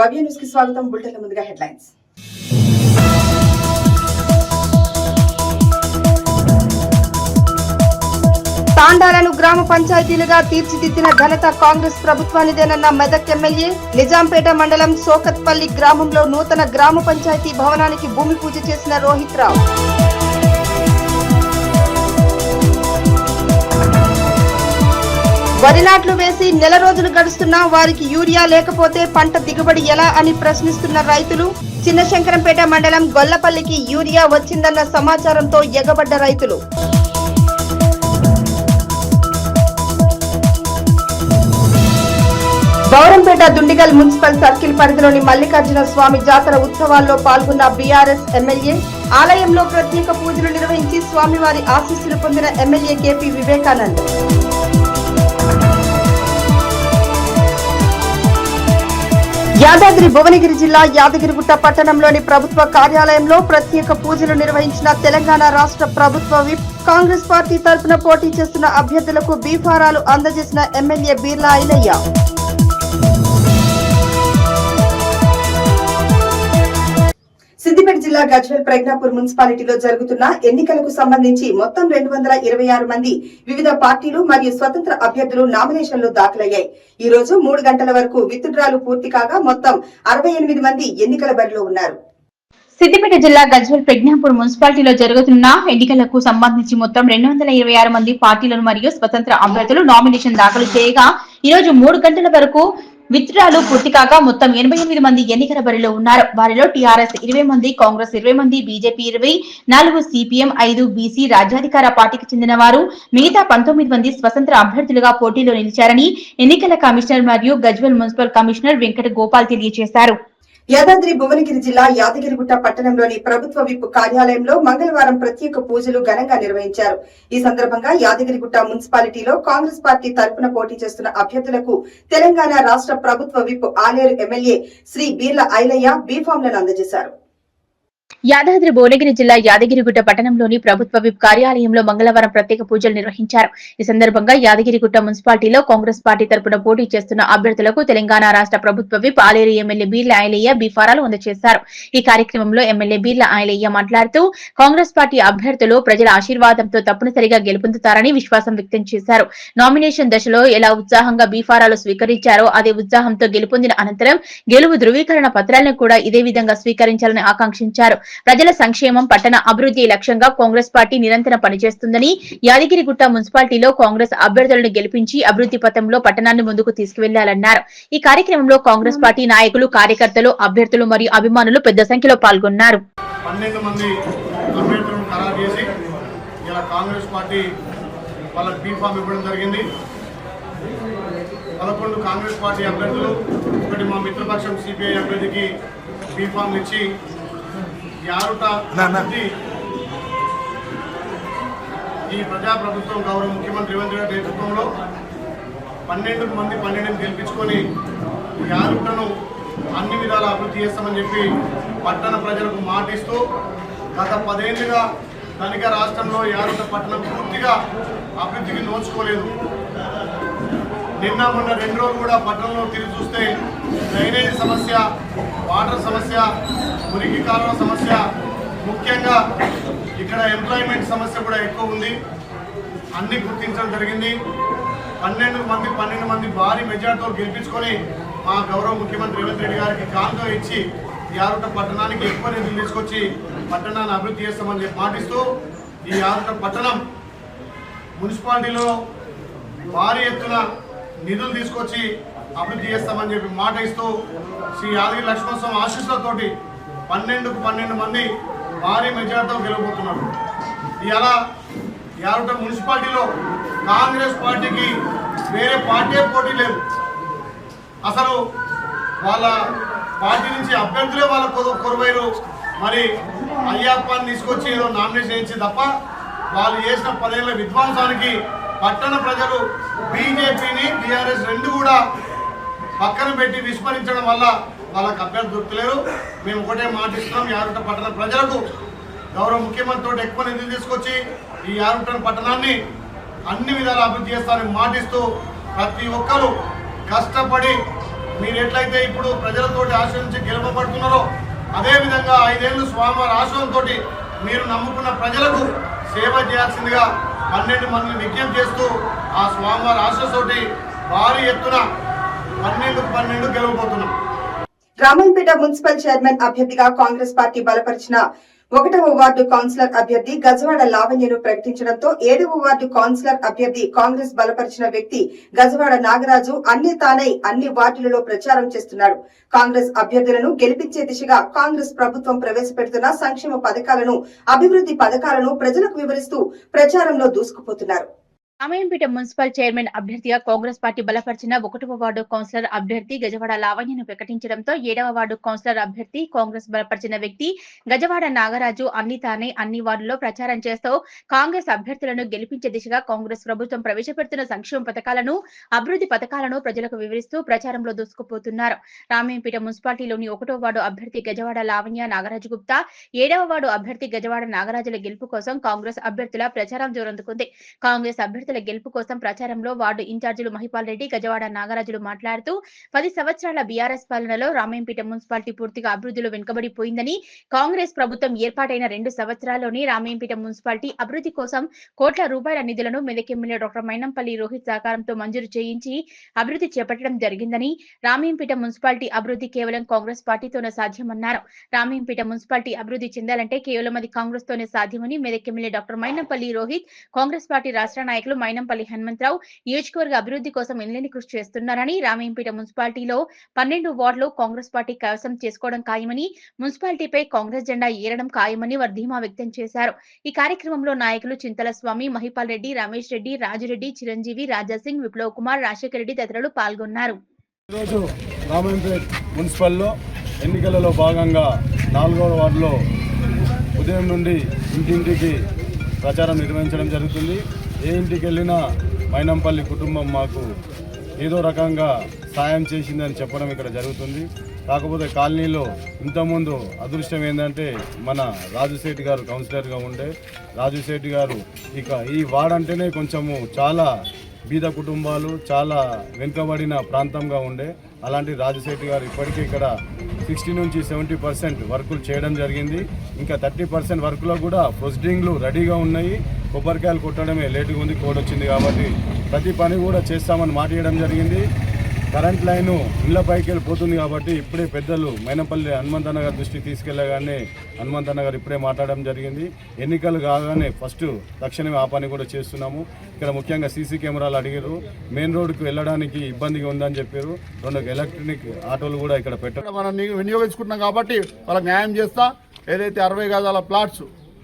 భవ్య news కి స్వాగతం. Bulletin ముందుగా హెడ్లైన్స్. తాండాలను గ్రామ పంచాయతీలుగా తీర్చిదిద్దిన ఘనత కాంగ్రెస్ ప్రభుత్వానిదేనన్న మెదక్ ఎమ్మెల్యే. నిజాంపేట మండలం సోకత్పల్లి గ్రామంలో నూతన గ్రామ పంచాయతీ భవనానికి భూమి పూజ చేసిన రోహిత్ రావు. వరి నాట్లు వేసి నెల రోజులు గడుస్తున్నా వారికి యూరియా లేకపోతే పంట దిగుబడి ఎలా అని ప్రశ్నిస్తున్న రైతులు. చిన్నశంకరంపేట మండలం గొల్లపల్లికి యూరియా వచ్చిందన్న సమాచారంతో ఎగబడ్డ రైతులు. గౌరంపేట దుండిగల్ మున్సిపల్ సర్కిల్ పరిధిలోని మల్లికార్జున స్వామి జాతర ఉత్సవాల్లో పాల్గొన్న బీఆర్ఎస్ ఎమ్మెల్యే. ఆలయంలో ప్రత్యేక పూజలు నిర్వహించి స్వామివారి ఆశీస్సులు పొందిన ఎమ్మెల్యే కేపీ వివేకానంద్. యాదాద్రి భువనగిరి జిల్లా యాదగిరిగుట్ట పట్టణంలోని ప్రభుత్వ కార్యాలయంలో ప్రత్యేక పూజలు నిర్వహించిన తెలంగాణ రాష్ట్ర ప్రభుత్వ విప్. కాంగ్రెస్ పార్టీ తరఫున పోటీ చేస్తున్న అభ్యర్థులకు బీఫారాలు అందజేసిన ఎమ్మెల్యే బీర్లా ఐలయ్య. సిద్దిపేట జిల్లా గజ్వేల్ ప్రజ్ఞాపూర్ మున్సిపాలిటీలో జరుగుతున్న ఎన్నికలకు సంబంధించి మొత్తం 226 మంది వివిధ పార్టీలు మరియు స్వతంత్ర అభ్యర్థులు నామినేషన్లు దాఖలయ్యాయి. ఈ రోజు 3 గంటల వరకు విత్డ్రాలు పూర్తి కాగా మొత్తం 68 మంది ఎన్నికల బరిలో ఉన్నారు. సిద్దిపేట జిల్లా గజ్వేల్ ప్రజ్ఞాపూర్ మున్సిపాలిటీలో జరుగుతున్న ఎన్నికలకు సంబంధించి మొత్తం 226 మంది పార్టీలను మరియు స్వతంత్ర అభ్యర్థులు నామినేషన్ దాఖలు చేయగా ఈ రోజు 3 గంటల వరకు విత్డ్రాలు పూర్తి కాగా మొత్తం 88 మంది ఎన్నికల బరిలో ఉన్నారు. వారిలో టీఆర్ఎస్ 20 మంది, కాంగ్రెస్ 20 మంది, బీజేపీ 20, 4 సిపిఎం, 5 బీసీ రాజ్యాధికార పార్టీకి చెందిన వారు, మిగతా 19 మంది స్వతంత్ర అభ్యర్థులుగా పోటీలో నిలిచారని ఎన్నికల కమిషనర్ మరియు గజ్వేల్ మున్సిపల్ కమిషనర్ వెంకట గోపాల్ తెలియజేశారు. యాదాద్రి భువనగిరి జిల్లా యాదగిరిగుట్ట పట్టణంలోని ప్రభుత్వ విప్ కార్యాలయంలో మంగళవారం ప్రత్యేక పూజలు ఘనంగా నిర్వహించారు. ఈ సందర్భంగా యాదగిరిగుట్ట మున్సిపాలిటీలో కాంగ్రెస్ పార్టీ తరఫున పోటీ చేస్తున్న అభ్యర్థులకు తెలంగాణ రాష్ట్ర ప్రభుత్వ విప్ ఆలేరు ఎమ్మెల్యే శ్రీ బీర్లా ఐలయ్య బీఫామ్లను అందజేశారు. యాదాద్రి భువనగిరి జిల్లా యాదగిరిగుట్ట పట్టణంలోని ప్రభుత్వ విప్ కార్యాలయంలో మంగళవారం ప్రత్యేక పూజలు నిర్వహించారు. ఈ సందర్భంగా యాదగిరిగుట్ట మున్సిపాలిటీలో కాంగ్రెస్ పార్టీ తరపున పోటీ చేస్తున్న అభ్యర్థులకు తెలంగాణ రాష్ట్ర ప్రభుత్వ విప్ ఆలేరు ఎమ్మెల్యే బీర్లా ఐలయ్య బీఫారాలు అందజేశారు. ఈ కార్యక్రమంలో ఎమ్మెల్యే బీర్లా ఐలయ్య మాట్లాడుతూ కాంగ్రెస్ పార్టీ అభ్యర్థులు ప్రజల ఆశీర్వాదంతో తప్పనిసరిగా గెలుపొందుతారని విశ్వాసం వ్యక్తం చేశారు. నామినేషన్ దశలో ఎలా ఉత్సాహంగా బీఫారాలు స్వీకరించారో అదే ఉత్సాహంతో గెలుపొందిన అనంతరం గెలుపు ధృవీకరణ పత్రాలను కూడా ఇదే విధంగా స్వీకరించాలని ఆకాంక్షించారు. ప్రజల సంక్షేమం, పట్టణ అభివృద్ధి లక్ష్యంగా కాంగ్రెస్ పార్టీ నిరంతరం పనిచేస్తుందని, యాదగిరిగుట్ట మున్సిపాలిటీలో కాంగ్రెస్ అభ్యర్థులను గెలిపించి అభివృద్ధి పథంలో పట్టణాన్ని ముందుకు తీసుకువెళ్లాలన్నారు. ఈ కార్యక్రమంలో కాంగ్రెస్ పార్టీ నాయకులు, కార్యకర్తలు, అభ్యర్థులు మరియు అభిమానులు పెద్ద సంఖ్యలో పాల్గొన్నారు. 12 మంది అభ్యర్థులను ఖరారు చేసి ఇలా కాంగ్రెస్ పార్టీ వాళ్ళకి బీఫామ్ ఇవ్వడం జరిగింది. 11 కాంగ్రెస్ పార్టీ అభ్యర్థులు, ఒకటి మా మిత్రపక్షం సిపిఐ అభ్యర్థికి బీఫామ్ ఇచ్చి ఈ ప్రజాప్రభుత్వం గౌరవ ముఖ్యమంత్రి రేవంత్ రెడ్డి నేతృత్వంలో 12 మంది 12 గెలిపించుకొని యారుటను అన్ని విధాల అభివృద్ధి చేస్తామని చెప్పి పట్టణ ప్రజలకు మాటిస్తూ గత 10 ఏళ్లుగా ధనిక రాష్ట్రంలో యారుట పట్టణం పూర్తిగా అభివృద్ధికి నోచుకోలేదు. నిన్న మొన్న 2 రోజులు కూడా పట్టణంలో తిరిగి చూస్తే డ్రైనేజీ సమస్య, వాటర్ సమస్య, మురికి కాలువ సమస్య, ముఖ్యంగా ఇక్కడ ఎంప్లాయ్మెంట్ సమస్య కూడా ఎక్కువ ఉంది. అన్ని గుర్తించడం జరిగింది. 12 మంది భారీ మెజార్టీతో గెలిపించుకొని మా గౌరవ ముఖ్యమంత్రి రేవంత్ రెడ్డి గారికి కాంతో ఇచ్చి యారుట పట్టణానికి ఎక్కువ నిధులు తీసుకొచ్చి పట్టణాన్ని అభివృద్ధి చేస్తామని చెప్పి మాటిస్తూ ఈ యారుట పట్టణం మున్సిపాలిటీలో భారీ ఎత్తున నిధులు తీసుకొచ్చి అభివృద్ధి చేస్తామని చెప్పి మాట ఇస్తూ శ్రీ యాదగిరి లక్ష్మణస్వామి ఆశీస్సులతోటి 12 మంది భారీ మెజార్టీతో గెలవబోతున్నారు. ఇలా యారుట మున్సిపాలిటీలో కాంగ్రెస్ పార్టీకి వేరే పార్టీ పోటీ లేదు. అసలు వాళ్ళ పార్టీ నుంచి అభ్యర్థులే వాళ్ళ కొరవైరు. మరి అయ్యప్పని తీసుకొచ్చి ఏదో నామినేషన్ ఇచ్చి తప్ప వాళ్ళు చేసిన 10 ఏళ్ల విధ్వంసానికి పట్టణ ప్రజలు బీజేపీని, టీఆర్ఎస్ 2 కూడా పక్కన పెట్టి విస్మరించడం వల్ల వాళ్ళకి అభ్యర్థి దొరకలేరు. మేము ఒకటే మాటిస్తున్నాం, యారుట పట్టణ ప్రజలకు గౌరవ ముఖ్యమంత్రితో ఎక్కువ నిధులు తీసుకొచ్చి ఈ యారుట పట్టణాన్ని అన్ని విధాలు అభివృద్ధి చేస్తారని మాటిస్తూ ప్రతి ఒక్కరూ కష్టపడి మీరు ఎట్లయితే ఇప్పుడు ప్రజలతోటి ఆశ్రయించి గెలుపబడుతున్నారో అదేవిధంగా 5 ఏళ్ళు స్వామివారి ఆశ్రయంతో మీరు నమ్ముకున్న ప్రజలకు సేవ చేయాల్సిందిగా 12 మందిని విజ్ఞప్తి చేస్తూ ఆ స్వామివారి ఆశ్రయంతోటి భారీ ఎత్తున 12 గెలవబోతున్నాం. రామన్పేట మున్సిపల్ చైర్మన్ అభ్యర్థిగా కాంగ్రెస్ పార్టీ బలపరిచిన 1వ వార్డు కౌన్సిలర్ అభ్యర్థి గజవాడ లావణ్యను ప్రకటించడంతో 7వ వార్డు కౌన్సిలర్ అభ్యర్థి కాంగ్రెస్ బలపరిచిన వ్యక్తి గజవాడ నాగరాజు తానై అన్ని వార్డులలో ప్రచారం చేస్తున్నాడు. కాంగ్రెస్ అభ్యర్థులను గెలిపించే దిశగా కాంగ్రెస్ ప్రభుత్వం ప్రవేశపెడుతున్న సంక్షేమ పథకాలను, అభివృద్ధి పథకాలను ప్రజలకు వివరిస్తూ ప్రచారంలో దూసుకుపోతున్నారు. రామాయంపేట మున్సిపల్ చైర్మన్ అభ్యర్థిగా కాంగ్రెస్ పార్టీ బలపరిచిన 1వ వార్డు కౌన్సిలర్ అభ్యర్థి గజవాడ లావణ్యను ప్రకటించడంతో 7వ వార్డు కౌన్సిలర్ అభ్యర్థి కాంగ్రెస్ బలపరిచిన వ్యక్తి గజవాడ నాగరాజు తానే అన్ని వార్డుల్లో ప్రచారం చేస్తూ కాంగ్రెస్ అభ్యర్థులను గెలిపించే దిశగా కాంగ్రెస్ ప్రభుత్వం ప్రవేశపెడుతున్న సంక్షేమ పథకాలను, అభివృద్ధి పథకాలను ప్రజలకు వివరిస్తూ ప్రచారంలో దూసుకుపోతున్నారు. రామాయంపేట మున్సిపాలిటీలోని 1వ వార్డు అభ్యర్థి గజవాడ లావణ్య నాగరాజు గుప్తా, 7వ వార్డు అభ్యర్థి గజవాడ నాగరాజుల గెలుపు కోసం కాంగ్రెస్ అభ్యర్థుల ప్రచారం జోరందుకుంది. కాంగ్రెస్ అభ్యర్థుల గెలుపు కోసం ప్రచారంలో వార్డు ఇన్ఛార్జీలు మహిపాల్ రెడ్డి, గజవాడ నాగరాజులు మాట్లాడుతూ 10 సంవత్సరాల బీఆర్ఎస్ పాలనలో రామాయంపేట మున్సిపాలిటీ పూర్తిగా అభివృద్ధిలో వెనుకబడిపోయిందని, కాంగ్రెస్ ప్రభుత్వం ఏర్పాటైన 2 సంవత్సరాల్లోనే రామాయంపేట మున్సిపాలిటీ అభివృద్ధి కోసం కోట్ల రూపాయల నిధులను మెదక్ ఎమ్మెల్యే డాక్టర్ మైనంపల్లి రోహిత్ సహకారంతో మంజూరు చేయించి అభివృద్ధి చేపట్టడం జరిగిందని, రామాయంపేట మున్సిపాలిటీ అభివృద్ధి కేవలం కాంగ్రెస్ పార్టీతోనే సాధ్యమన్నారు. రామాయంపేట మున్సిపాలిటీ అభివృద్ధి చెందాలంటే కేవలం అది కాంగ్రెస్ తోనే సాధ్యమని Medak MLA doctor Mynampally Rohit, Congress party రాష్ట్ర నాయకులు మైనంపల్లి హనుమంతరావు నియోజకవర్గ అభివృద్ధి కోసం ఎనలేని కృషి చేస్తున్నారని, రామాయంపేట మున్సిపాలిటీలో 12 వార్డులు కాంగ్రెస్ పార్టీ కైవసం చేసుకోవడం ఖాయమని, మున్సిపాలిటీపై కాంగ్రెస్ జెండా ఏరడం ఖాయమని వారు ధీమా వ్యక్తం చేశారు. ఈ కార్యక్రమంలో నాయకులు చింతల స్వామి, మహిపాల్ రెడ్డి, రమేష్ రెడ్డి, రాజురెడ్డి, చిరంజీవి, రాజాసింగ్, విప్లవ్ కుమార్, రాజశేఖర్ రెడ్డి తదితరులు పాల్గొన్నారు. ఈరోజు రామాయంపేట మున్సిపల్లో ఎన్నికలలో భాగంగా 4వ వార్డులో ఉదయం నుండి ఇంటింటికి ప్రచారం నిర్వహించడం జరుగుతుంది. ఏ ఇంటికి వెళ్ళినా మైనంపల్లి కుటుంబం మాకు ఏదో రకంగా సాయం చేసిందని చెప్పడం ఇక్కడ జరుగుతుంది. కాకపోతే కాలనీలో ఇంతకుముందు అదృష్టం ఏంటంటే మన రాజుశెట్టి గారు కౌన్సిలర్గా ఉండే రాజుశెట్టి గారు ఇక ఈ వార్డ్ అంటేనే కొంచెము చాలా బీద కుటుంబాలు, చాలా వెనుకబడిన ప్రాంతంగా ఉండే అలాంటి రాజశేఖర్ గారు ఇప్పటికీ ఇక్కడ 60 నుంచి 70% వర్కులు చేయడం జరిగింది. ఇంకా 30% వర్కులో కూడా ప్రొసీడింగ్లు రెడీగా ఉన్నాయి. కొబ్బరికాయలు కొట్టడమే లేటుగా ఉంది, కోడ్ వచ్చింది కాబట్టి ప్రతి పని కూడా చేస్తామని మాట ఇవ్వడం జరిగింది. కరెంట్ లైను ఇళ్లపైకి వెళ్ళిపోతుంది కాబట్టి ఇప్పుడే పెద్దలు మైనంపల్లి హనుమంతన్న గారి దృష్టికి తీసుకెళ్లగానే హనుమంతన్న గారు ఇప్పుడే మాట్లాడడం జరిగింది. ఎన్నికలు కాగానే ఫస్ట్ తక్షణమే ఆ పని కూడా చేస్తున్నాము. ఇక్కడ ముఖ్యంగా సీసీ కెమెరాలు అడిగారు. మెయిన్ రోడ్డుకు వెళ్ళడానికి ఇబ్బందిగా ఉందని చెప్పారు. 2 ఎలక్ట్రిక్ ఆటోలు కూడా ఇక్కడ పెట్టడం మనం వినియోగించుకుంటున్నాం కాబట్టి వాళ్ళకి న్యాయం చేస్తా. ఏదైతే 60 గజాల ప్లాట్స్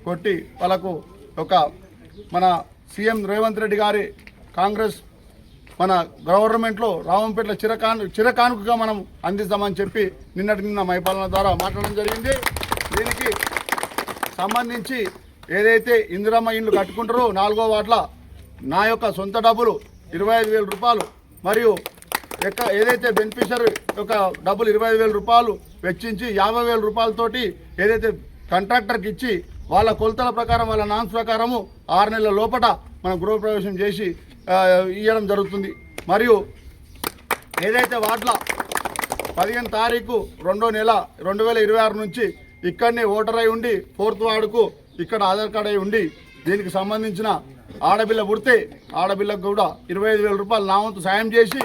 కొట్టి వాళ్ళకు ఒక మన సీఎం రేవంత్ రెడ్డి గారి కాంగ్రెస్ మన గవర్నమెంట్లో రామంపేటలో చిరకానుకగా మనం అందిస్తామని చెప్పి నిన్న మైపాలన ద్వారా మాట్లాడడం జరిగింది. దీనికి సంబంధించి ఏదైతే ఇందిరమ్మ ఇండ్లు కట్టుకుంటారో 4వ వార్డుల నా యొక్క సొంత డబ్బులు 25,000 రూపాయలు మరియు ఏదైతే బెనిఫిషరీ యొక్క డబ్బులు 25,000 రూపాయలు వెచ్చించి 50,000 రూపాయలతోటి ఏదైతే కాంట్రాక్టర్కి ఇచ్చి వాళ్ళ కొలతల ప్రకారం వాళ్ళ నామ్స్ ప్రకారము 6 నెలల లోపల మనం గృహప్రవేశం చేసి ఇవ్వడం జరుగుతుంది. మరియు ఏదైతే వార్డుల 15 తారీఖు 2వ నెల 2026 నుంచి ఇక్కడనే ఓటర్ అయి ఉండి 4th వార్డుకు ఇక్కడ ఆధార్ కార్డు అయి ఉండి దీనికి సంబంధించిన ఆడపిల్ల పుడితే ఆడపిల్లకు కూడా 25,000 రూపాయలు నా వంతు సాయం చేసి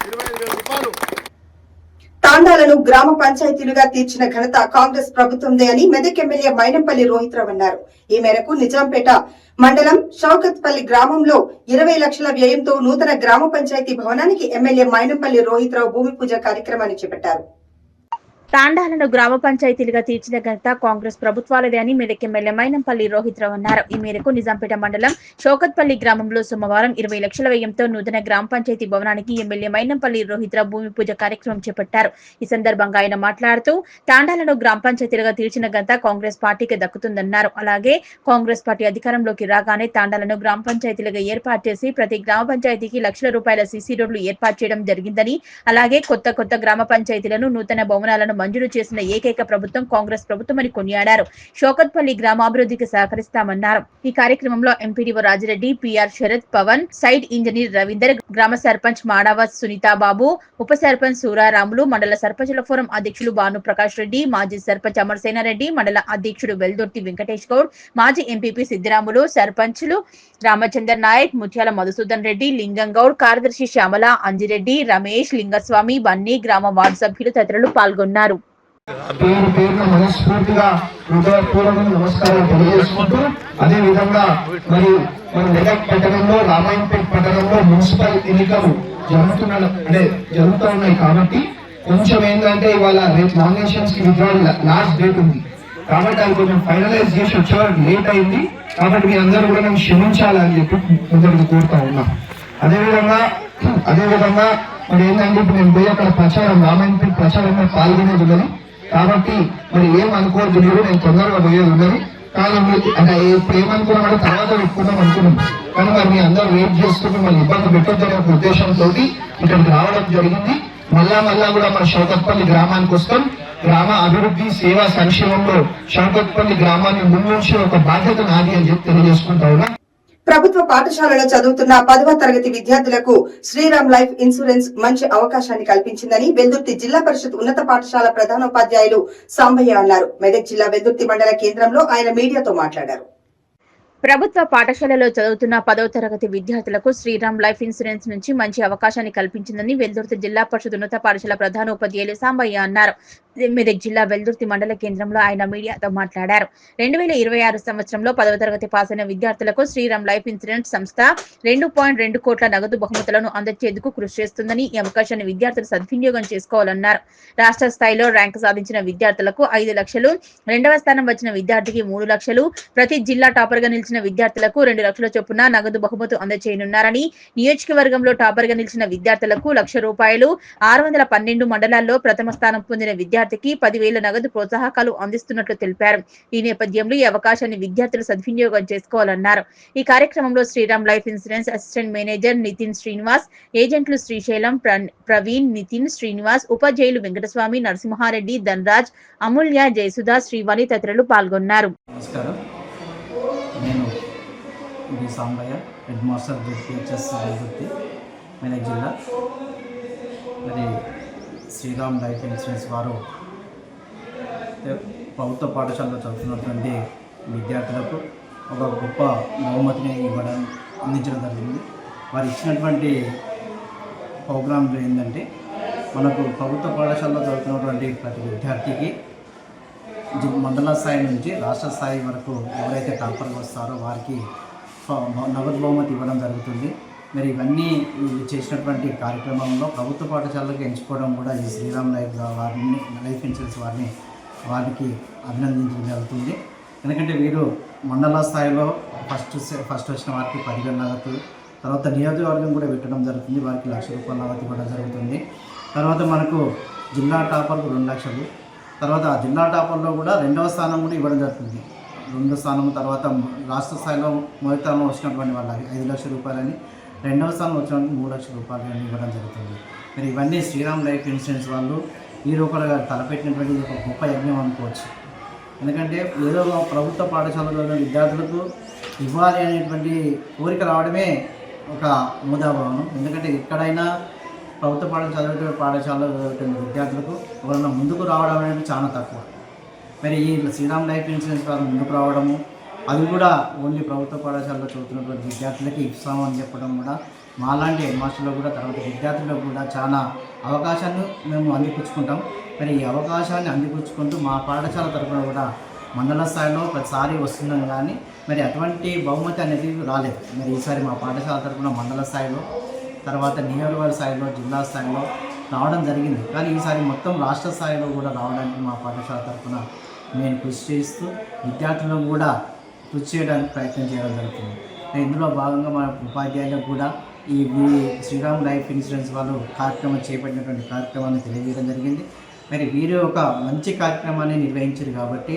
25,000 రూపాయలు తాండాలను గ్రామ పంచాయతీలుగా తీర్చిన ఘనత కాంగ్రెస్ ప్రభుత్వందే అని మెదక్ ఎమ్మెల్యే మైనంపల్లి రోహిత్ రావు అన్నారు. ఈ మేరకు నిజాంపేట మండలం షౌకత్పల్లి గ్రామంలో 20 లక్షల వ్యయంతో నూతన గ్రామ పంచాయతీ భవనానికి ఎమ్మెల్యే మైనంపల్లి రోహిత్ రావు భూమి పూజ కార్యక్రమాన్ని చేపట్టారు. తాండాలను గ్రామ పంచాయతీలుగా తీర్చిన ఘనత కాంగ్రెస్ ప్రభుత్వాలదే అని మెదక్ ఎమ్మెల్యే మైనంపల్లి రోహిత్ రావు అన్నారు. ఈ మేరకు నిజాంపేట మండలం షౌకత్పల్లి గ్రామంలో సోమవారం 20 లక్షల వ్యయంతో నూతన గ్రామ పంచాయతీ భవనానికి ఎమ్మెల్యే మైనంపల్లి రోహిత్ రావు భూమి పూజ కార్యక్రమం చేపట్టారు. ఈ సందర్భంగా ఆయన మాట్లాడుతూ తాండాలను గ్రామ పంచాయతీలుగా తీర్చిన ఘనత కాంగ్రెస్ పార్టీకి దక్కుతుందన్నారు. అలాగే కాంగ్రెస్ పార్టీ అధికారంలోకి రాగానే తాండాలను గ్రామ పంచాయతీలుగా ఏర్పాటు చేసి ప్రతి గ్రామ పంచాయతీకి లక్షల రూపాయల సీసీ రోడ్లు ఏర్పాటు చేయడం జరిగిందని, అలాగే కొత్త గ్రామ పంచాయతీలను నూతన భవనాలను మంజూరు చేసిన ఏకైక ప్రభుత్వం కాంగ్రెస్ ప్రభుత్వమని కొనియాడారు. షౌకత్పల్లి గ్రామాభివృద్ధికి సహకరిస్తామన్నారు. ఈ కార్యక్రమంలో MPDO Rajireddy, PR Sharath, Pavan, site engineer Ravinder, గ్రామ సర్పంచ్ మాడవ సునీతాబాబు, ఉప సర్పంచ్ సూరారాములు, మండల సర్పంచుల ఫోరం అధ్యక్షులు భాను ప్రకాష్ రెడ్డి, మాజీ సర్పంచ్ అమర్సేనారెడ్డి, మండల అధ్యక్షుడు వెల్దుర్తి వెంకటేష్ గౌడ్, మాజీ ఎంపీపీ సిద్దిరాములు, సర్పంచులు రామచందర్ నాయక్, ముత్యాల మధుసూదన్ రెడ్డి, లింగం గౌడ్, కార్యదర్శి శ్యామల, అంజిరెడ్డి, రమేష్, లింగస్వామి, బన్నీ, గ్రామ వార్డు సభ్యులు తదితరులు పాల్గొన్నారు. పేరు పేరున మనస్ఫూర్తిగా హృదయపూర్వక నమస్కారం తెలియజేసుకుంటూ అదే విధంగా మరి మన మెదక్ పట్టణంలో రామాయంపేట పట్టణంలో మున్సిపల్ ఎన్నికలు జరుగుతూ ఉన్నాయి కాబట్టి కొంచెం ఏంటంటే ఇవాళ రేపు నామినేషన్స్ కి విత్డ్రాల్ లాస్ట్ డేట్ ఉంది కాబట్టి అది కొంచెం ఫైనలైజ్ చేసి వచ్చేవారికి లేట్ అయింది కాబట్టి మీ అందరూ కూడా నన్ను క్షమించాలని చెప్పి ముందరికి కోరుతా ఉన్నాం. అదేవిధంగా మరి ఏంటంటే ఇప్పుడు నేను పోయి అక్కడ ప్రచారం రామాయంపేట ప్రచారంలో పాల్గొనేది ఉన్నది కాబట్టి మరి ఏం అనుకోవద్దు మీరు, నేను తొందరగా పోయేది ఉన్నది కానీ అంటే ఇప్పుడు ఏమనుకున్నామంటే తర్వాత పెట్టుకుందాం అనుకున్నాం కానీ మరి మీ అందరూ వెయిట్ చేసుకుని మళ్ళీ ఇబ్బంది పెట్టొద్దనే ఒక ఉద్దేశంతో ఇక్కడికి రావడం జరిగింది. మళ్ళా కూడా మన షౌకత్పల్లి గ్రామానికి వస్తాం. గ్రామ అభివృద్ధి సేవా సంక్షేమంలో షౌకత్పల్లి గ్రామాన్ని ముందుంచి ఒక బాధ్యత నాది అని చెప్పి తెలియజేసుకుంటా ఉన్నా. ప్రభుత్వ పాఠశాలలో చదువుతున్న 10వ తరగతి విద్యార్థులకు శ్రీరామ్ లైఫ్ ఇన్సూరెన్స్ మంచి అవకాశాన్ని కల్పించిందని వెల్దుర్తి జిల్లా పరిషత్ ఉన్నత పాఠశాల ప్రధానోపాధ్యాయులు సాంబయ్య అన్నారు. మెదక్ జిల్లా వెల్దుర్తి మండల కేంద్రంలో ఆయన మీడియాతో మాట్లాడారు. ప్రభుత్వ పాఠశాలలో చదువుతున్న 10వ తరగతి విద్యార్థులకు శ్రీరామ్ లైఫ్ ఇన్సూరెన్స్ నుంచి మంచి అవకాశాన్ని కల్పించిందని వెల్దుర్తి జిల్లా పరిషత్ ఉన్నత పాఠశాల ప్రధానోపాధ్యాయులు సాంబయ్య అన్నారు. మెదక్ జిల్లా వెల్దుర్తి మండల కేంద్రంలో ఆయన మీడియాతో మాట్లాడారు. 2026 సంవత్సరంలో 10వ తరగతి పాస్ అయిన విద్యార్థులకు శ్రీరామ్ లైఫ్ ఇన్సూరెన్స్ సంస్థ 2.2 కోట్ల నగదు బహుమతులను అందించేందుకు కృషి చేస్తుందని ఈ అవకాశాన్ని విద్యార్థులు సద్వినియోగం చేసుకోవాలన్నారు. రాష్ట్ర స్థాయిలో ర్యాంకు సాధించిన విద్యార్థులకు 5 లక్షలు, 2వ స్థానం వచ్చిన విద్యార్థికి 3 లక్షలు, ప్రతి జిల్లా టాపర్ గా నిలిచిన విద్యార్థులకు 2 లక్షల చొప్పున నగదు బహుమతి అందజేయనున్నారని, నియోజకవర్గంలో టాపర్ గా నిలిచిన విద్యార్థులకు ₹1,00,000, 612 మండలాల్లో ప్రథమ స్థానం పొందిన విద్యార్థికి 10,000 నగదు ప్రోత్సాహకాలు అందిస్తున్నట్లు తెలిపారు. ఈ నేపథ్యంలో ఈ అవకాశాన్ని విద్యార్థులు సద్వినియోగం చేసుకోవాలన్నారు. ఈ కార్యక్రమంలో Shriram life insurance assistant manager Nitin Srinivas, ఏజెంట్లు శ్రీశైలం, ప్రవీణ్, నితిన్ శ్రీనివాస్, ఉపాధ్యాయులు వెంకటస్వామి, నరసింహారెడ్డి, ధనరాజ్, అమూల్య, జయసుధ, శ్రీవాణి తదితరులు పాల్గొన్నారు. నమస్కారం, నేను Sambaiah, head master ZPHS Veldurthi, Medak జిల్లా. మరి శ్రీరామ్ లైఫ్ ఇన్సూరెన్స్ వారు ప్రభుత్వ పాఠశాలలో చదువుతున్నటువంటి విద్యార్థులకు ఒక గొప్ప బహుమతిని అందించడం జరిగింది. వారు ఇచ్చినటువంటి ప్రోగ్రాంలు ఏంటంటే మనకు ప్రభుత్వ పాఠశాలలో చదువుతున్నటువంటి ప్రతి విద్యార్థికి మండల స్థాయి నుంచి రాష్ట్ర స్థాయి వరకు ఎవరైతే టాపర్గా వస్తారో వారికి నగదు బహుమతి ఇవ్వడం జరుగుతుంది. మరి ఇవన్నీ చేసినటువంటి కార్యక్రమంలో ప్రభుత్వ పాఠశాలకు ఎంచుకోవడం కూడా ఈ శ్రీరామ్ లైఫ్ ఇన్సూరెన్స్ వారికి అభినందించడం జరుగుతుంది. ఎందుకంటే వీరు మండల స్థాయిలో ఫస్ట్ వచ్చిన వారికి 10,000 నగదు, తర్వాత నియోజకవర్గం కూడా పెట్టడం జరుగుతుంది, వారికి ₹1,00,000 నగదు ఇవ్వడం జరుగుతుంది. తర్వాత మనకు జిల్లా టాపర్కు 2 లక్షలు, తర్వాత ఆ జిల్లా టాపర్లో కూడా 2వ స్థానం కూడా ఇవ్వడం జరుగుతుంది. 2వ స్థానం తర్వాత రాష్ట్ర స్థాయిలో మొదటి స్థానంలో వచ్చినటువంటి వాళ్ళకి ₹5,00,000, 2వ స్థానంలో వచ్చినటువంటి ₹3,00,000 ఇవ్వడం జరుగుతుంది. మరి ఇవన్నీ శ్రీరామ్ లైఫ్ ఇన్సూరెన్స్ వాళ్ళు ఈ రూపాయలుగా తలపెట్టినటువంటి ఒక గొప్ప యజ్ఞం అనుకోవచ్చు. ఎందుకంటే ఏదో ప్రభుత్వ పాఠశాలలో విద్యార్థులకు ఇవ్వాలి అనేటువంటి కోరిక రావడమే ఒక మూదాభావనం. ఎందుకంటే ఎక్కడైనా ప్రభుత్వ పాఠశాలలో విద్యార్థులకు ఎవరైనా ముందుకు రావడం అనేది చాలా తక్కువ. మరి ఈ శ్రీరామ్ లైఫ్ ఇన్సూరెన్స్ వాళ్ళు ముందుకు రావడము, అది కూడా ఓన్లీ ప్రభుత్వ పాఠశాలలో చదువుతున్నటువంటి విద్యార్థులకి ఇస్తామని చెప్పడం కూడా మాలాంటి హెడ్ మాస్టర్లో కూడా తర్వాత విద్యార్థులకు కూడా చాలా అవకాశాన్ని మేము అందిపుచ్చుకుంటాం. మరి ఈ అవకాశాన్ని అందిపుచ్చుకుంటూ మా పాఠశాల తరఫున కూడా మండల స్థాయిలో ప్రతిసారి వస్తుందని కానీ మరి అటువంటి బహుమతి అనేది రాలేదు. మరి ఈసారి మా పాఠశాల తరఫున మండల స్థాయిలో, తర్వాత నియోజకవర్గ స్థాయిలో, జిల్లా స్థాయిలో రావడం జరిగింది. కానీ ఈసారి మొత్తం రాష్ట్ర స్థాయిలో కూడా రావడానికి మా పాఠశాల తరఫున నేను కృషి చేస్తూ విద్యార్థులను కూడా కృషి చేయడానికి ప్రయత్నం చేయడం జరుగుతుంది. ఇందులో భాగంగా మన ఉపాధ్యాయులకు కూడా ఈ శ్రీరామ్ లైఫ్ ఇన్సూరెన్స్ వాళ్ళు కార్యక్రమం చేపట్టినటువంటి కార్యక్రమాన్ని తెలియజేయడం జరిగింది. మరి వీరు ఒక మంచి కార్యక్రమాన్ని నిర్వహించారు కాబట్టి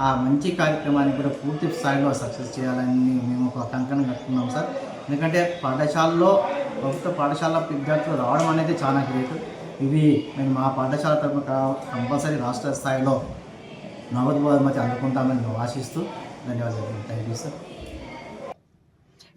ఆ మంచి కార్యక్రమాన్ని కూడా పూర్తి స్థాయిలో సక్సెస్ చేయాలని మేము ఒక కంకణం కట్టుకున్నాం సార్. ఎందుకంటే పాఠశాలలో ప్రభుత్వ పాఠశాల విద్యార్థులు రావడం అనేది చాలా గ్రేట్. ఇవి మేము మా పాఠశాల తరఫున కంపల్సరీ రాష్ట్ర స్థాయిలో నగదు బహుమతి అందుకుంటామని ఆశిస్తూ ధన్యవాదాలు. Thank you sir.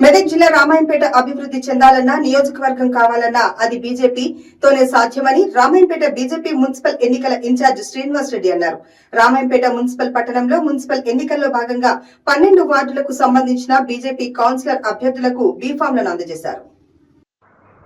మెదక్ జిల్లా రామాయంపేట అభివృద్ధి చెందాలన్నా నియోజకవర్గం కావాలన్నా అది బీజేపీతోనే సాధ్యమని రామాయంపేట బీజేపీ మున్సిపల్ ఎన్నికల ఇన్ఛార్జ్ శ్రీనివాస్ రెడ్డి అన్నారు. రామాయంపేట మున్సిపల్ పట్టణంలో మున్సిపల్ ఎన్నికల్లో భాగంగా 12 వార్డులకు సంబంధించిన బీజేపీ కౌన్సిలర్ అభ్యర్థులకు బీఫామ్లను అందజేశారు.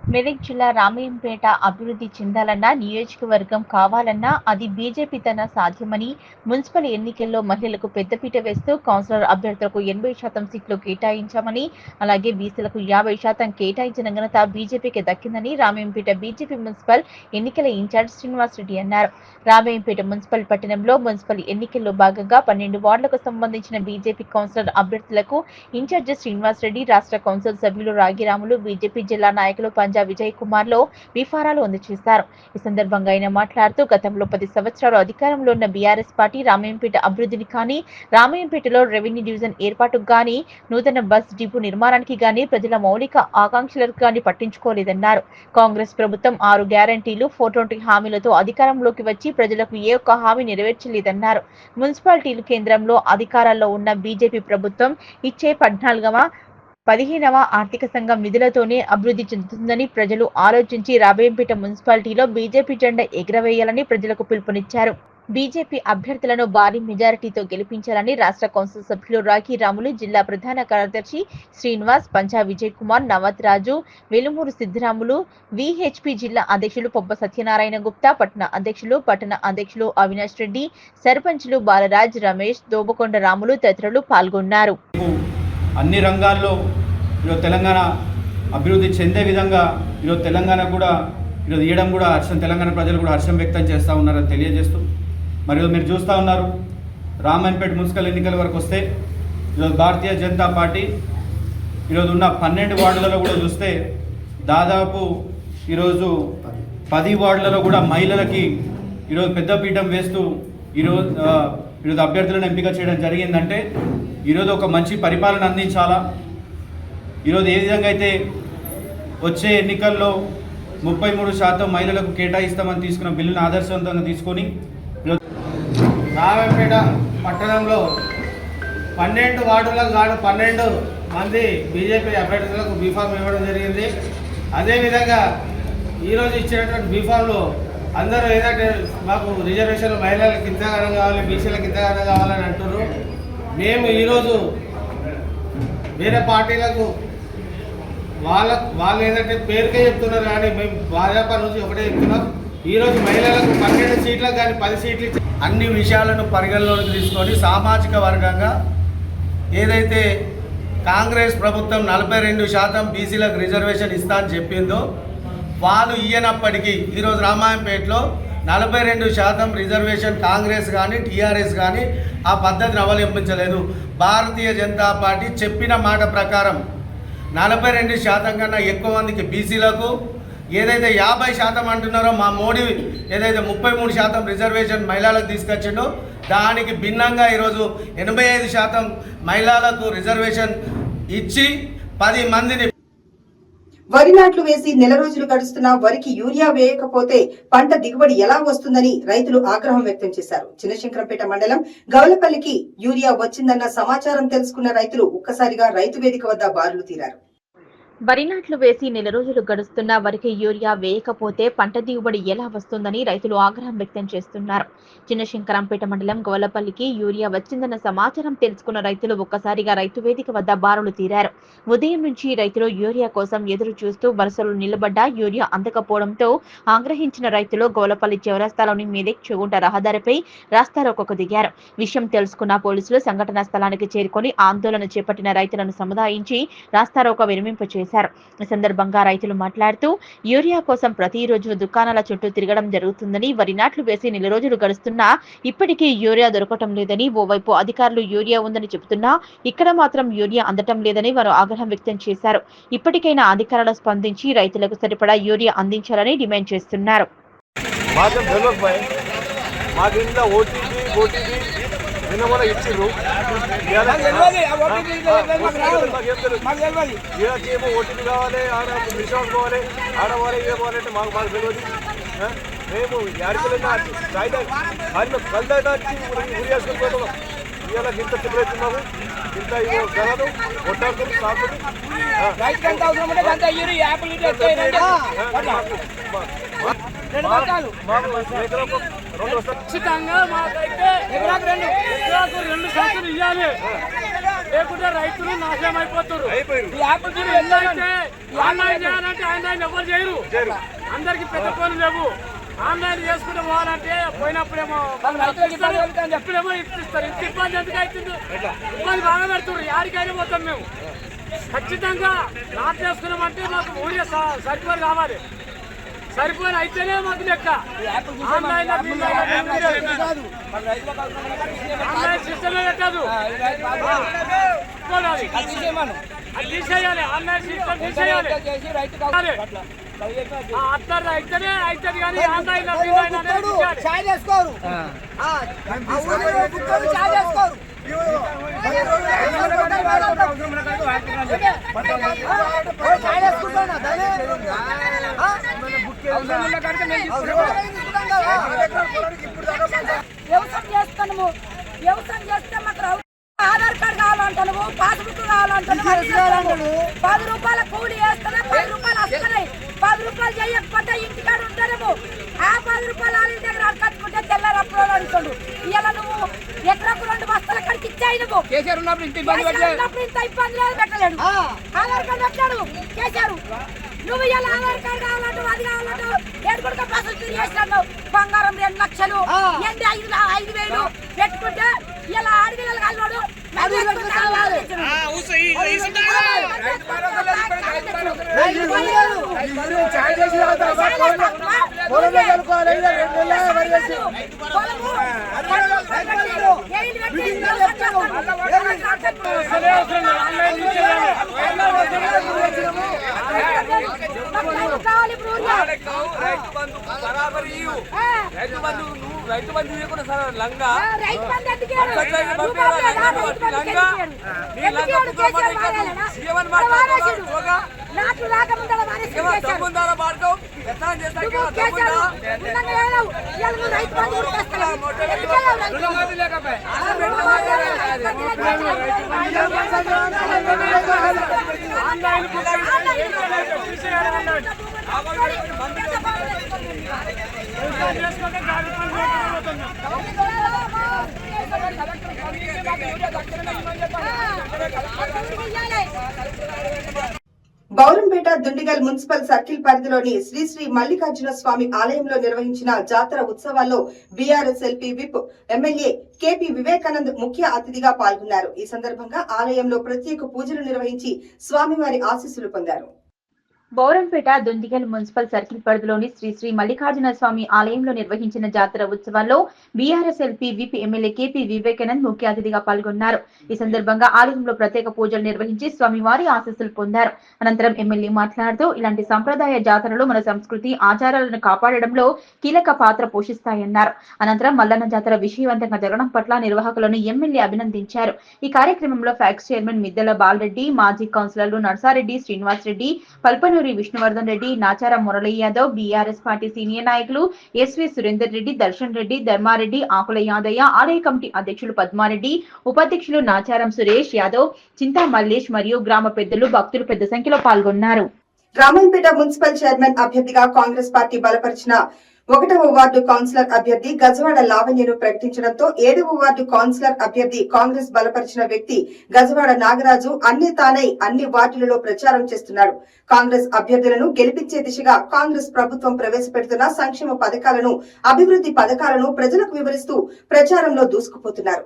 మెదక్ జిల్లా రామాయంపేట అభివృద్ధి చెందాలన్నా నియోజకవర్గం కావాలన్నా అది బీజేపీ తన సాధ్యమని మున్సిపల్ ఎన్నికల్లో మహిళలకు పెద్దపీట వేస్తూ కౌన్సిలర్ అభ్యర్థులకు 80% సీట్లు కేటాయించామని, అలాగే బీసీలకు 50% కేటాయించిన ఘనత బీజేపీకి దక్కిందని రామాయంపేట బీజేపీ మున్సిపల్ ఎన్నికల ఇన్ఛార్జ్ శ్రీనివాస్ రెడ్డి అన్నారు. రామాయంపేట మున్సిపల్ పట్టణంలో మున్సిపల్ ఎన్నికల్లో భాగంగా 12 వార్డులకు సంబంధించిన బీజేపీ కౌన్సిలర్ అభ్యర్థులకు ఇన్ఛార్జ్ శ్రీనివాస్ రెడ్డి, రాష్ట్ర కౌన్సిల్ సభ్యులు రాగిరాములు, బీజేపీ జిల్లా నాయకులు పంజా విజయ్ కుమార్ లో విఫారాలు అందజేశారు. ఈ సందర్భంగా ఆయన మాట్లాడుతూ గతంలో 10 సంవత్సరాలు అధికారంలో ఉన్న బీఆర్ఎస్ పార్టీ రామాయంపేట అభివృద్ధిని కానీ, రామాయంపేటలో రెవెన్యూ డివిజన్ ఏర్పాటుకు గానీ, నూతన బస్ డిపో నిర్మాణానికి గానీ, ప్రజల మౌలిక ఆకాంక్షలకు గానీ పట్టించుకోలేదన్నారు. కాంగ్రెస్ ప్రభుత్వం 6 గ్యారంటీలు 420 హామీలతో అధికారంలోకి వచ్చి ప్రజలకు ఏ ఒక్క హామీ నెరవేర్చలేదన్నారు. మున్సిపాలిటీలు కేంద్రంలో అధికారాల్లో ఉన్న బీజేపీ ప్రభుత్వం ఇచ్చే 15వ ఆర్థిక సంఘం నిధులతోనే అభివృద్ధి చెందుతుందని ప్రజలు ఆలోచించి రామాయంపేట మున్సిపాలిటీలో బీజేపీ జెండా ఎగురవేయాలని ప్రజలకు పిలుపునిచ్చారు. బీజేపీ అభ్యర్థులను భారీ మెజారిటీతో గెలిపించాలని రాష్ట్ర కౌన్సిల్ సభ్యులు రాఖీరాములు, జిల్లా ప్రధాన కార్యదర్శి శ్రీనివాస్, పంజా విజయ్ కుమార్, నవత్ రాజు, వెలుమూరు సిద్ధిరాములు, విహెచ్పి జిల్లా అధ్యక్షులు పొబ్బ సత్యనారాయణ గుప్తా, పట్టణ అధ్యక్షులు అవినాష్ రెడ్డి, సర్పంచులు బాలరాజ్, రమేష్, దోబకొండ రాములు తదితరులు పాల్గొన్నారు. అన్ని రంగాల్లో ఈరోజు తెలంగాణ అభివృద్ధి చెందే విధంగా ఈరోజు తెలంగాణ కూడా ఈరోజు ఇవ్వడం కూడా తెలంగాణ ప్రజలు కూడా హర్షం వ్యక్తం చేస్తూ ఉన్నారని తెలియజేస్తూ, మరియు మీరు చూస్తూ ఉన్నారు రామాయంపేట మున్సిపల్ ఎన్నికల వరకు వస్తే ఈరోజు భారతీయ జనతా పార్టీ ఈరోజు ఉన్న 12 వార్డులలో కూడా చూస్తే దాదాపు ఈరోజు 10 వార్డులలో కూడా మహిళలకి ఈరోజు పెద్దపీఠం వేస్తూ ఈరోజు అభ్యర్థులను ఎంపిక చేయడం జరిగిందంటే ఈరోజు ఒక మంచి పరిపాలన అందించాలా. ఈరోజు ఏ విధంగా అయితే వచ్చే ఎన్నికల్లో 33% మహిళలకు కేటాయిస్తామని తీసుకున్న బిల్లును ఆదర్శవంతంగా తీసుకొని రామాయంపేట పట్టణంలో 12 వార్డులకు గాను 12 మంది బీజేపీ అభ్యర్థులకు బీఫామ్ ఇవ్వడం జరిగింది. అదేవిధంగా ఈరోజు ఇచ్చినటువంటి బీఫామ్లో అందరూ ఏదంటే మాకు రిజర్వేషన్లు మహిళలకు ఇంతగానం కావాలి, బీసీలకు ఇంతగానం కావాలని అంటున్నారు. మేము ఈరోజు వేరే పార్టీలకు వాళ్ళు ఏదంటే పేరుకే చెప్తున్నారు, కానీ మేము భాజపా నుంచి ఒకటే చెప్తున్నాం. ఈరోజు మహిళలకు 12 సీట్లకు కానీ 10 సీట్లు ఇచ్చి అన్ని విషయాలను పరిగణలోకి తీసుకొని సామాజిక వర్గంగా ఏదైతే కాంగ్రెస్ ప్రభుత్వం 42% బీసీలకు రిజర్వేషన్ ఇస్తా అని చెప్పిందో వాళ్ళు ఇయ్యనప్పటికీ ఈరోజు రామాయంపేటలో 42% రిజర్వేషన్ కాంగ్రెస్ కానీ టీఆర్ఎస్ కానీ ఆ పద్ధతిని అవలంబించలేదు. భారతీయ జనతా పార్టీ చెప్పిన మాట ప్రకారం 42% కన్నా ఎక్కువ మందికి బీసీలకు, ఏదైతే 50% అంటున్నారో మా మోడీ ఏదైతే 33% రిజర్వేషన్ మహిళలకు తీసుకొచ్చిండో దానికి భిన్నంగా ఈరోజు 85% మహిళలకు రిజర్వేషన్ ఇచ్చి 10 మందిని. వరి నాట్లు వేసి నెల రోజులు గడుస్తున్నా వరికి యూరియా వేయకపోతే పంట దిగుబడి ఎలా వస్తుందని రైతులు ఆగ్రహం వ్యక్తం చేశారు. చిన్నశంకరంపేట మండలం గవలపల్లికి యూరియా వచ్చిందన్న సమాచారం తెలుసుకున్న రైతులు ఒక్కసారిగా రైతు వేదిక వద్ద బారులు తీరారు. వరి నాట్లు వేసి నెల రోజులు గడుస్తున్నా వరికి యూరియా వేయకపోతే పంట దిగుబడి ఎలా వస్తుందని రైతులు ఆగ్రహం వ్యక్తం చేస్తున్నారు. చిన్నశంకరంపేట మండలం గోలపల్లికి యూరియా వచ్చిందన్న సమాచారం తెలుసుకున్న రైతులు ఒక్కసారిగా రైతు వేదిక వద్ద బారులు తీరారు. ఉదయం నుంచి రైతులు యూరియా కోసం ఎదురు చూస్తూ వరుసలు నిలబడ్డా యూరియా అందకపోవడంతో ఆగ్రహించిన రైతులు గోలపల్లి చౌరస్తాలోని మెదక్ చెగుంట రహదారిపై రాస్తారోకోకు దిగారు. విషయం తెలుసుకున్న పోలీసులు సంఘటనా స్థలానికి చేరుకొని ఆందోళన చేపట్టిన రైతులను సముదాయించి రాస్తారోకో విరమింపచేశారు. ఈ సందర్భంగా రైతులు మాట్లాడుతూ యూరియా కోసం ప్రతిరోజు దుకాణాల చుట్టూ తిరగడం జరుగుతుందని, వరి నాట్లు వేసి నెల రోజులు గడుస్తున్నా ఇప్పటికీ యూరియా దొరకటం లేదని, ఓవైపు అధికారులు యూరియా ఉందని చెబుతున్నా ఇక్కడ మాత్రం యూరియా అందటం లేదని వారు ఆగ్రహం వ్యక్తం చేశారు. ఇప్పటికైనా అధికారులు స్పందించి రైతులకు సరిపడా యూరియా అందించాలని డిమాండ్ చేస్తున్నారు. ఇచ్చిర్రు ఓటీపీ కావాలి, ఆడ రిసార్ట్ పోవాలి, ఆడవాలి, ఏ పోవాలంటే మాకు తెలియదు. మేము యాడికలైనా కల్దాచి ఉరి వేసుకుంటున్నాం. ఇవాళ ఇంత తిరుగుతున్నాము, ఇంత జనాలు కొట్టాడుతుంది సాగుతుంది. ఖచ్చితంగా మాకైతే ఎకరాకు 2 సంచులు ఇవ్వాలి, లేకుంటే రైతులు నాశనం అయిపోతారు. ఆన్లైన్ చేయాలంటే ఆన్లైన్ ఎవరు చేయరు, అందరికి పెద్ద పనులు లేవు. ఆన్లైన్ చేసుకుంటే పోవాలంటే పోయినప్పుడేమో ఎప్పుడేమో ఇప్పిస్తారు. ఇంత ఇబ్బంది ఎందుకు అవుతుంది? ఇబ్బంది బాగా పెడుతున్నారు. యాడికైనా పోతాం మేము. ఖచ్చితంగా లాట్ చేసుకున్నామంటే మాకు ఊరికే సరిపోయి కావాలి. సరిపోయిన అయితేనే మాకు లెక్క. ఆన్లైన్ సిస్టమే పెట్టదు, అది తీసేయాలి. ఆన్లైన్ సిస్టమ్ తీసేయాలి. అట్లా అయితేనే అవుతుంది, కానీ ఆన్లైన్ చేసుకోరు. వ్యవసాయం చేస్తాము, వ్యవసాయం చేస్తే మాకు ఆధార్ కార్డు కావాలంటాను, పాస్బుక్ కావాలంటాను. 10 రూపాయల కూలి వేస్తేనే 10 రూపాయలు వస్తున్నాయి. 10 రూపాయలు చేయకపోతే ఇంటికాడ ఉంటారేమో. ఆ 10 రూపాయలు వాళ్ళ దగ్గర అడగట్టుకుంటే తెల్లారప్పుడు అడుగుతాడు. ఇలా నువ్వు ఎకరకు 2 బస్తాల కాడికి ఇచ్చాయి. నువ్వు ఉన్నప్పుడు ఇంత ఇబ్బంది లేదు, పెట్టలేడు. ఆధార్ కార్డు పెట్టాడు కేసీఆర్. నువ్వు ఇలా ఆధార్ కార్డు కావాలంటావు, అది కావాలంటావు. ఏడుకొడుక బస్సులు తిరిగేసినావు. బంగారం 2 లక్షలు, 5,000 పెట్టుకుంటే ఇలా ఆడపిల్లలు కాదు. రైతు బంధు ఇవ్వకుండా సార్ లంగా నాకు రాకముందు బౌరంపేట దుండిగల్ మున్సిపల్ సర్కిల్ పరిధిలోని శ్రీ శ్రీ మల్లికార్జున స్వామి ఆలయంలో నిర్వహించిన జాతర ఉత్సవాల్లో BRS LP whip MLA KP Vivekanand ముఖ్య అతిథిగా పాల్గొన్నారు. ఈ సందర్భంగా ఆలయంలో ప్రత్యేక పూజలు నిర్వహించి స్వామివారి ఆశీస్సులు పొందారు. బౌరంపేట దుండిగల్ మున్సిపల్ సర్కిల్ పరిధిలోని శ్రీ శ్రీ మల్లికార్జున స్వామి ఆలయంలో నిర్వహించిన జాతర ఉత్సవాల్లో BRS LP whip MLA KP Vivekanand ముఖ్య అతిథిగా పాల్గొన్నారు. ఈ సందర్భంగా ఆలయంలో ప్రత్యేక పూజలు నిర్వహించి స్వామివారి ఆశీస్సులు పొందారు. అనంతరం ఎమ్మెల్యే మాట్లాడుతూ ఇలాంటి సంప్రదాయ జాతరలు మన సంస్కృతి ఆచారాలను కాపాడడంలో కీలక పాత్ర పోషిస్తాయన్నారు. అనంతరం మల్లన్న జాతర విజయవంతంగా జరగడం పట్ల నిర్వాహకులను ఎమ్మెల్యే అభినందించారు. ఈ కార్యక్రమంలో ఫ్యాక్స్ చైర్మన్ మిద్దెల బాలరెడ్డి, మాజీ కౌన్సిలర్లు Narsareddy, Srinivas Reddy, Palpanuri Vishnuvardhan Reddy, Nacharam Murali Yadav, BRS party senior నాయకులు ఎస్వి సురేందర్ రెడ్డి, దర్శన్ రెడ్డి, ధర్మారెడ్డి, ఆకుల యాదయ్య, ఆలయ కమిటీ అధ్యక్షులు పద్మారెడ్డి, ఉపాధ్యక్షులు నాచారం సురేష్ యాదవ్, చింతా మల్లేష్ మరియు గ్రామ పెద్దలు, భక్తులు పెద్ద సంఖ్యలో పాల్గొన్నారు. రామాయంపేట మున్సిపల్ చైర్మన్ అభ్యర్థిగా కాంగ్రెస్ పార్టీ బలపరిచిన 1వ వార్డు కౌన్సిలర్ అభ్యర్థి గజవాడ లావణ్యను ప్రకటించడంతో 7వ వార్డు కౌన్సిలర్ అభ్యర్థి కాంగ్రెస్ బలపరిచిన వ్యక్తి గజవాడ నాగరాజు అన్ని తానై అన్ని వార్డులలో ప్రచారం చేస్తున్నాడు. కాంగ్రెస్ అభ్యర్థులను గెలిపించే దిశగా కాంగ్రెస్ ప్రభుత్వం ప్రవేశపెడుతున్న సంక్షేమ పథకాలను, అభివృద్ధి పథకాలను ప్రజలకు వివరిస్తూ ప్రచారంలో దూసుకుపోతున్నారు.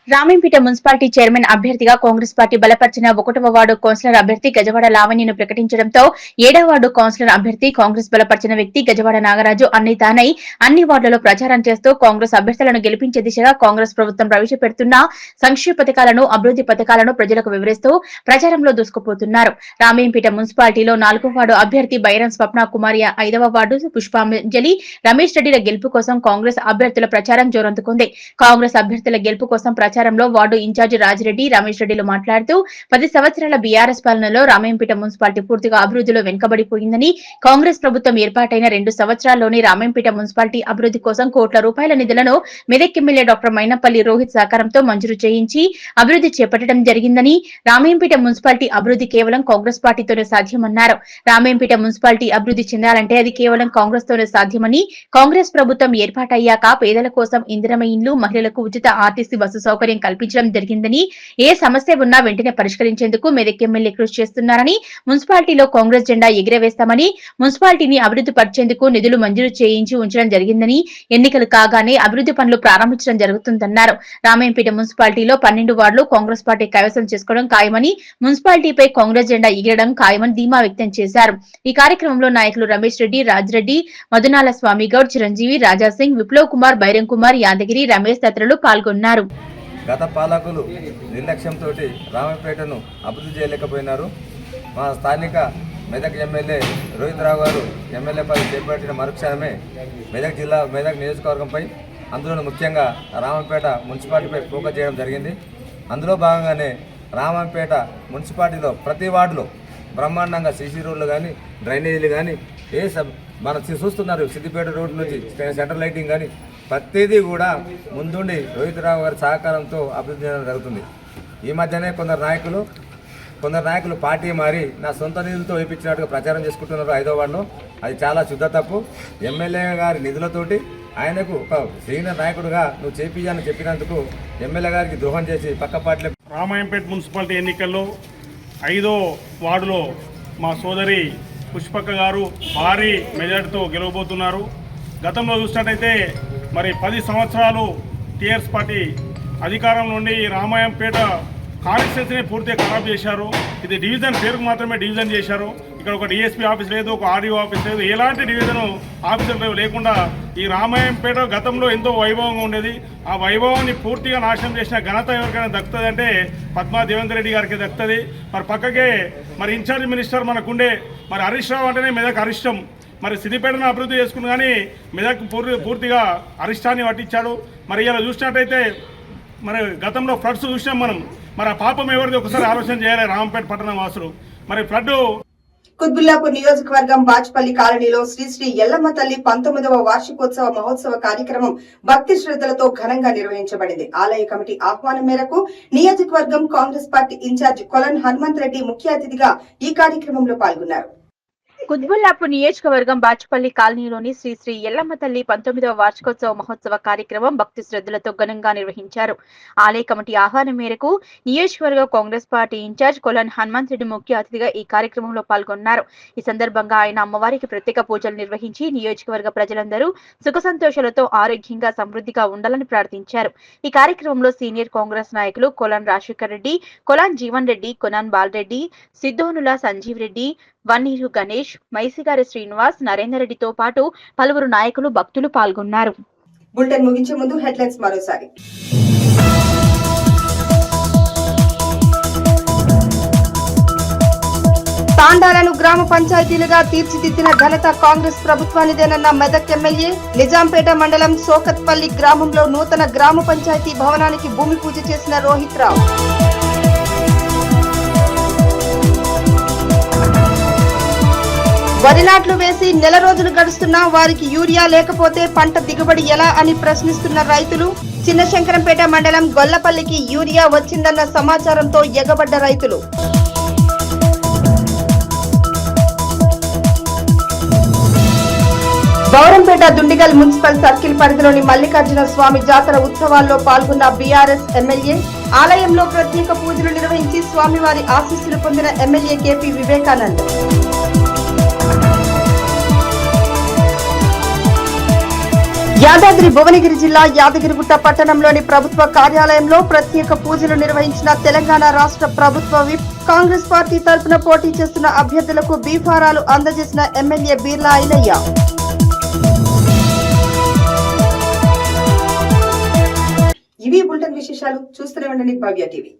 రామాయంపేట మున్సిపాలిటీ చైర్మన్ అభ్యర్థిగా కాంగ్రెస్ పార్టీ బలపరిచిన 1వ వార్డు కౌన్సిలర్ అభ్యర్థి గజవాడ లావణ్యను ప్రకటించడంతో 7వ వార్డు కౌన్సిలర్ అభ్యర్థి కాంగ్రెస్ బలపరిచిన వ్యక్తి గజవాడ నాగరాజు అన్ని తానై అన్ని వార్డులలో ప్రచారం చేస్తూ కాంగ్రెస్ అభ్యర్థులను గెలిపించే దిశగా కాంగ్రెస్ ప్రభుత్వం ప్రవేశపెడుతున్న సంక్షేమ పథకాలను, అభివృద్ధి పథకాలను ప్రజలకు వివరిస్తూ ప్రచారంలో దూసుకుపోతున్నారు. రామాయంపేట మున్సిపాలిటీలో 4వ వార్డు అభ్యర్థి బైరం స్వప్న కుమారి, 5వ వార్డు పుష్పాంజలి రమేష్ రెడ్డిల గెలుపు కోసం కాంగ్రెస్ అభ్యర్థుల ప్రచారం జోరందుకుంది. కాంగ్రెస్ అభ్యర్థుల గెలుపు కోసం ప్రచారంలో వార్డు ఇన్ఛార్జి రాజిరెడ్డి రమేష్ రెడ్డిలు మాట్లాడుతూ 10 సంవత్సరాల బీఆర్ఎస్ పాలనలో రామాయంపేట మున్సిపాలిటీ పూర్తిగా అభివృద్ధిలో వెనుకబడిపోయిందని, కాంగ్రెస్ ప్రభుత్వం ఏర్పాటైన 2 సంవత్సరాల్లోనే రామాయంపేట మున్సిపాలిటీ అభివృద్ధి కోసం కోట్ల రూపాయల నిధులను మెదక్ ఎమ్మెల్యే డాక్టర్ మైనపల్లి రోహిత్ సహకారంతో మంజూరు చేయించి అభివృద్ధి చేపట్టడం జరిగిందని, రామాయంపేట మున్సిపాలిటీ అభివృద్ధి కేవలం కాంగ్రెస్ పార్టీతోనే సాధ్యమన్నారు. రామాయంపేట మున్సిపాలిటీ అభివృద్ధి చెందాలంటే అది కేవలం కాంగ్రెస్ తోనే సాధ్యమని, కాంగ్రెస్ ప్రభుత్వం ఏర్పాటయ్యాక పేదల కోసం ఇందిరమ్మ ఇండ్లు, మహిళలకు ఉచిత ఆర్టీసీ బస్సు సౌకర్యం కల్పించడం జరిగిందని, ఏ సమస్య ఉన్నా వెంటనే పరిష్కరించేందుకు మెదక్ ఎమ్మెల్యే కృషి చేస్తున్నారని, మున్సిపాలిటీలో కాంగ్రెస్ జెండా ఎగిరవేస్తామని, మున్సిపాలిటీని అభివృద్ధి పరిచేందుకు నిధులు మంజూరు చేయించి ఉంచడం జరిగిందని, ఎన్నికలు కాగానే అభివృద్ధి పనులు ప్రారంభించడం జరుగుతుందన్నారు. రామాయంపేట మున్సిపాలిటీలో 12 వార్డులు కాంగ్రెస్ పార్టీ కైవసం చేసుకోవడం ఖాయమని, మున్సిపాలిటీపై కాంగ్రెస్ జెండా ఎగిరడం ఖాయమని ధీమా వ్యక్తం చేశారు. ఈ కార్యక్రమంలో నాయకులు రమేష్ రెడ్డి, రాజిరెడ్డి, మధునాల స్వామిగౌడ్, చిరంజీవి, రాజాసింగ్, విప్లవ్ కుమార్, బైరం కుమార్, యాదగిరి, రమేష్ తదితరులు పాల్గొన్నారు. గత పాలకులు నిర్లక్ష్యంతో రామాయంపేటను అభివృద్ధి చేయలేకపోయినారు. మా స్థానిక మెదక్ ఎమ్మెల్యే రోహిత్ రావు గారు ఎమ్మెల్యే పదవి చేపట్టిన మరుక్షణమే మెదక్ నియోజకవర్గంపై, అందులో ముఖ్యంగా రామాయంపేట మున్సిపాలిటీపై ఫోకస్ చేయడం జరిగింది. అందులో భాగంగానే రామాయంపేట మున్సిపాలిటీలో ప్రతి వార్డులో బ్రహ్మాండంగా సీసీ రోడ్లు కానీ, డ్రైనేజీలు కానీ, మనం చూస్తున్నారు సిద్దిపేట రోడ్డు నుంచి సెంట్రల్ లైటింగ్ కానీ ప్రతిదీ కూడా ముందుండి రోహిత్ రావు గారి సహకారంతో అభివృద్ధి చేయడం జరుగుతుంది. ఈ మధ్యనే కొందరు నాయకులు పార్టీ మారి నా సొంత నిధులతో వేయించినట్టుగా ప్రచారం చేసుకుంటున్నారు 5వ వార్డులో. అది చాలా శుద్ధ తప్పు. ఎమ్మెల్యే గారి నిధులతోటి ఆయనకు ఒక సీనియర్ నాయకుడుగా నువ్వు చేపియ్యని చెప్పినందుకు ఎమ్మెల్యే గారికి ద్రోహం చేసి పక్క పార్టీలో. రామాయంపేట మున్సిపాలిటీ ఎన్నికల్లో 5వ వార్డులో మా సోదరి పుష్పక్క గారు భారీ మెజార్టీతో గెలవబోతున్నారు. గతంలో చూసినట్టయితే మరి 10 సంవత్సరాలు టీఆర్ఎస్ పార్టీ అధికారంలో ఉండి రామాయంపేట కాన్స్టిట్యూన్సీని పూర్తిగా ఖరాబ్ చేశారు. ఇది డివిజన్ పేరుకు మాత్రమే డివిజన్ చేశారు. ఇక్కడ ఒక డిఎస్పీ ఆఫీస్ లేదు, ఒక ఆర్డీఓ ఆఫీస్ లేదు, ఎలాంటి డివిజన్ ఆఫీసులు లేకుండా ఈ రామాయంపేట గతంలో ఎంతో వైభవంగా ఉండేది. ఆ వైభవాన్ని పూర్తిగా నాశనం చేసిన ఘనత ఎవరికైనా దక్కుతుంది అంటే పద్మా దేవేంద్ర రెడ్డి గారికి దక్కుతుంది. మరి పక్కకే మరి ఇన్ఛార్జ్ మినిస్టర్ మనకుండే మరి హరీష్ రావు అంటేనే మెదక్ అరిష్టం. మరి సిద్దిపేటను అభివృద్ధి చేసుకుని కానీ మెదక్ పూర్తిగా అరిష్టాన్ని పట్టించాడు. మరి ఇలా చూసినట్టయితే మరి గతంలో ఫ్లడ్స్ చూసినాం మనం. మరి ఆ పాపం ఎవరిది ఒకసారి ఆలోచన చేయాలి రామాయంపేట పట్టణ వాసులు. మరి ఫ్లడ్ కుత్బుల్లాపూర్ నియోజకవర్గం బాచ్పల్లి కాలనీలో శ్రీ శ్రీ ఎల్లమ్మ తల్లి 19వ వార్షికోత్సవ మహోత్సవ కార్యక్రమం భక్తి శ్రద్ధలతో ఘనంగా నిర్వహించబడింది. ఆలయ కమిటీ ఆహ్వానం మేరకు నియోజకవర్గం కాంగ్రెస్ పార్టీ ఇన్ఛార్జ్ కొలన్ హనుమంత్ రెడ్డి ముఖ్య అతిథిగా ఈ కార్యక్రమంలో పాల్గొన్నారు. కుత్బుల్లాపూర్ నియోజకవర్గం బాచ్పల్లి కాలనీలోని శ్రీ శ్రీ ఎల్లమ్మ తల్లి 19వ వార్షికోత్సవ మహోత్సవ కార్యక్రమం భక్తి శ్రద్ధలతో ఘనంగా నిర్వహించారు. ఆలయ కమిటీ ఆహ్వానం మేరకు నియోజకవర్గ కాంగ్రెస్ పార్టీ ఇన్ఛార్జ్ కొలన్ హనుమంత్ రెడ్డి ముఖ్య అతిథిగా ఈ కార్యక్రమంలో పాల్గొన్నారు. ఈ సందర్భంగా ఆయన అమ్మవారికి ప్రత్యేక పూజలు నిర్వహించి నియోజకవర్గ ప్రజలందరూ సుఖ సంతోషాలతో ఆరోగ్యంగా సమృద్ధిగా ఉండాలని ప్రార్థించారు. ఈ కార్యక్రమంలో సీనియర్ కాంగ్రెస్ నాయకులు కొలన్ రాజశేఖర్ రెడ్డి, కొలాన్ జీవన్ రెడ్డి, కొనాన్ బాలరెడ్డి, సిద్ధోనుల సంజీవ్ రెడ్డి, వన్నీరు గణేష్, మైసిగారి శ్రీనివాస్, నరేందర్ రెడ్డితో పాటు పలువురు నాయకులు భక్తులు పాల్గొన్నారు. బులెటిన్ ముగించే ముందు హెడ్లైన్స్ మరోసారి. తాండాలను గ్రామ పంచాయతీలుగా తీర్చిదిద్దిన ఘనత కాంగ్రెస్ ప్రభుత్వానిదేనన్న మెదక్ ఎమ్మెల్యే. నిజాంపేట మండలం సోకత్పల్లి గ్రామంలో నూతన గ్రామ పంచాయతీ భవనానికి భూమి పూజ చేసిన రోహిత్ రావు. వరి నాట్లు వేసి నెల రోజులు గడుస్తున్నా వారికి యూరియా లేకపోతే పంట దిగుబడి ఎలా అని ప్రశ్నిస్తున్న రైతులు. చిన్నశంకరంపేట మండలం గొల్లపల్లికి యూరియా వచ్చిందన్న సమాచారంతో ఎగబడ్డ రైతులు. గౌరంపేట దుండిగల్ మున్సిపల్ సర్కిల్ పరిధిలోని మల్లికార్జున స్వామి జాతర ఉత్సవాల్లో పాల్గొన్న బీఆర్ఎస్ ఎమ్మెల్యే. ఆలయంలో ప్రత్యేక పూజలు నిర్వహించి స్వామివారి ఆశీస్సులు పొందిన ఎమ్మెల్యే కేపీ వివేకానంద్. యాదాద్రి భువనగిరి జిల్లా యాదగిరిగుట్ట పట్టణంలోని ప్రభుత్వ కార్యాలయంలో ప్రత్యేక పూజలు నిర్వహించిన తెలంగాణ రాష్ట్ర ప్రభుత్వ విప్. కాంగ్రెస్ పార్టీ తరఫున పోటీ చేస్తున్న అభ్యర్థులకు బీఫారాలు అందజేసిన ఎమ్మెల్యే బీర్లా ఐలయ్య. ఇవి బులెటిన్ విశేషాలు. చూస్తూనే ఉండండి భవ్య టీవీ.